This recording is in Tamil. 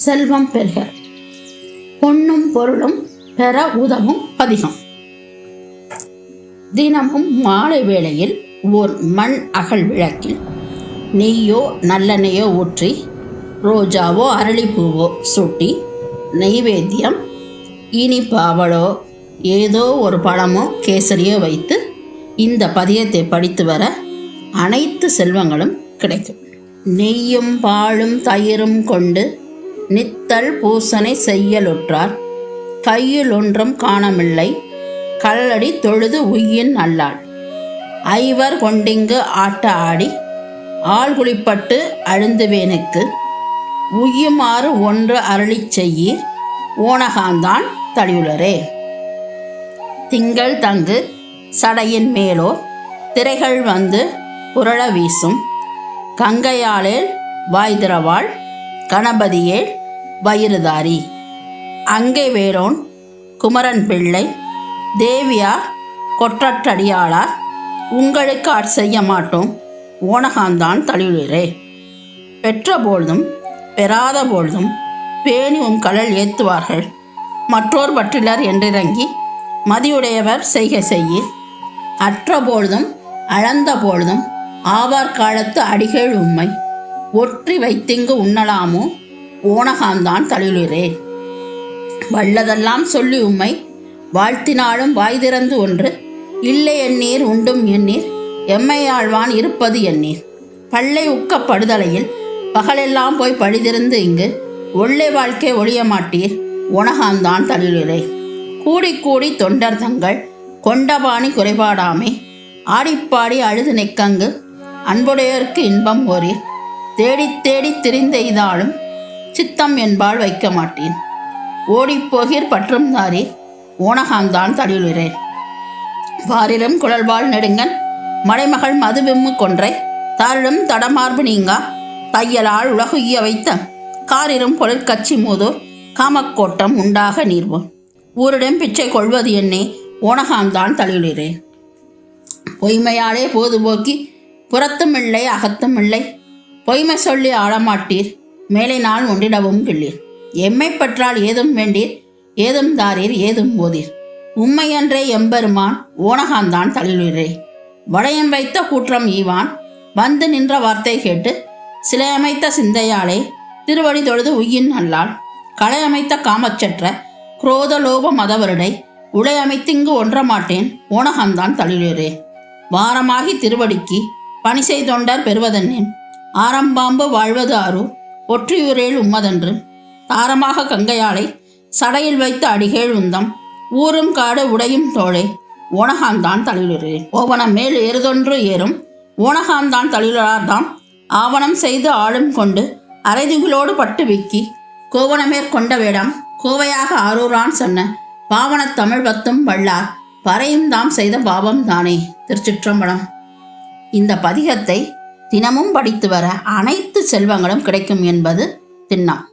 செல்வம் பெறுக. பொன்னும் பொருளும் பெற உதவும் பதிகம். தினமும் மாலை வேளையில் ஓர் மண் அகல் விளக்கில் நெய்யோ நல்லெண்ணெயோ ஊற்றி ரோஜாவோ அரளிப்பூவோ சூட்டி நெய்வேத்தியம் இனிப்பு அவளோ ஏதோ ஒரு பழமோ கேசரியோ வைத்து இந்த பதியத்தை படித்து வர அனைத்து செல்வங்களும் கிடைக்கும். நெய்யும் பாலும் தயிரும் கொண்டு நித்தல் பூசனை செய்யலுற்றார் கையில் ஒன்றும் காணமில்லை கல்லடி தொழுது உய்யின் நல்லாள் ஐவர் கொண்டிங்கு ஆட்ட ஆடி ஆள்குளிப்பட்டு அழுந்துவேனுக்கு உய்யுமாறு ஒன்று அருளி செய்யீர் ஓனகாந்தான் தடியுளரே. திங்கள் தங்கு சடையின் மேலோ திரைகள் வந்து புரள வீசும் கங்கையாளேல் வாய்திரவாள் கணபதியேல் வயிறுதாரி அங்கை வேரோன் குமரன் பிள்ளை தேவியார் கொற்றற்றடியாளார் உங்களுக்கு ஆட்செய்ய மாட்டோம் ஓனகாந்தான் தளியுளரே. பெற்ற பொழுதும் பெறாத பொழுதும் பேணி கடல் ஏத்துவார்கள் மற்றோர் பற்றிலர் என்றிறங்கி மதியுடையவர் செய்க செய்யீர் அற்ற பொழுதும் அளந்த பொழுதும் ஆவார் காலத்து அடிகள் உம்மை ஒற்றி வைத்திங்கு உண்ணலாமோ ஓனகாந்தான் தளியுளரே. வல்லதெல்லாம் சொல்லி உம்மை வாழ்த்தினாலும் வாய் திறந்து ஒன்று இல்லை எண்ணீர் உண்டும் எண்ணீர் எம்மையாழ்வான் இருப்பது எண்ணீர் பல்லை உக்கப்படுதலையில் பகலெல்லாம் போய் பழிதிருந்து இங்கு ஒல்லை வாழ்க்கை ஒழிய மாட்டீர் ஓனகாந்தான் தளியுளரே. கூடி கூடி தொண்டர் தங்கள் கொண்டபாணி குறைபாடாமை ஆடிப்பாடி அழுது நெக்கங்கு அன்புடையோருக்கு இன்பம் ஓரீர் தேடி தேடி திரிந்தெய்தாலும் சித்தம் என்பால் வைக்க மாட்டேன் ஓடிப்போகிற் பற்றும் தாரி ஓனகாந்தான் தளியுளரே. வாரிலும் குழல்வாள் நெடுங்கன் மலைமகள் மதுவிம்மு கொன்றை தாரிலும் தடமார்பு நீங்கா தையலால் உலகுய்ய வைத்த காரிரும் பொருட்கட்சி மூதோர் காமக்கோட்டம் உண்டாக நீர்வோம் ஊரிடம் பிச்சை கொள்வது என்னே ஓனகாந்தான் தளியுளரே. பொய்மையாலே போதுபோக்கி புறத்தும் இல்லை அகத்தும் இல்லை பொய்மை சொல்லி ஆளமாட்டீர் மேலை நாள் ஒன்றிடவும் கிள்ளீர் எம்மை பற்றால் ஏதும் வேண்டீர் ஏதும் தாரீர் ஏதும் போதீர் உம்மையன்றே எம்பெருமான் ஓனகாந்தான் தளியுளரே. வளையம் வைத்த கூற்றம் ஈவான் வந்து நின்ற வார்த்தை கேட்டு சிலையமைத்த சிந்தையாலே திருவடி தொழுது உய்யின் நல்லாள் களையமைத்த காமச்சற்ற குரோத லோப மதவருடை உளையமைத்திங்கு ஒன்ற மாட்டேன் ஓனகாந்தான் தளியுளரே. வாரமாகி திருவடிக்கு பணி செய்தொண்டர் பெறுவதென்னேன் ஆரம்பாம்பு வாழ்வது ஆரூர் ஒற்றியூரேல் உம்மதன்று தாரமாக கங்கையாளை சடையில் வைத்த அடிகேள் உந்தம் ஊரும் காடு உடையும் தோழே ஓனகாந்தான் தளியுளரே. ஓவனம் மேல் ஏறுதொன்று ஏறும் ஓனகாந்தான் தளியுளரார்தாம் ஆவணம் செய்து ஆளும் கொண்டு அரைதுகளோடு பட்டு விக்கி கோவணமேற்கொண்ட வேடம் கோவையாக ஆரூரான் சொன்ன பாவனத் தமிழ் பத்தும் வல்லார் பறையும் தாம் செய்த பாவம் தானே. திருச்சிற்றம்பலம். இந்த பதிகத்தை தினமும் படித்து வர அனைத்து செல்வங்களும் கிடைக்கும் என்பது திண்ணம்.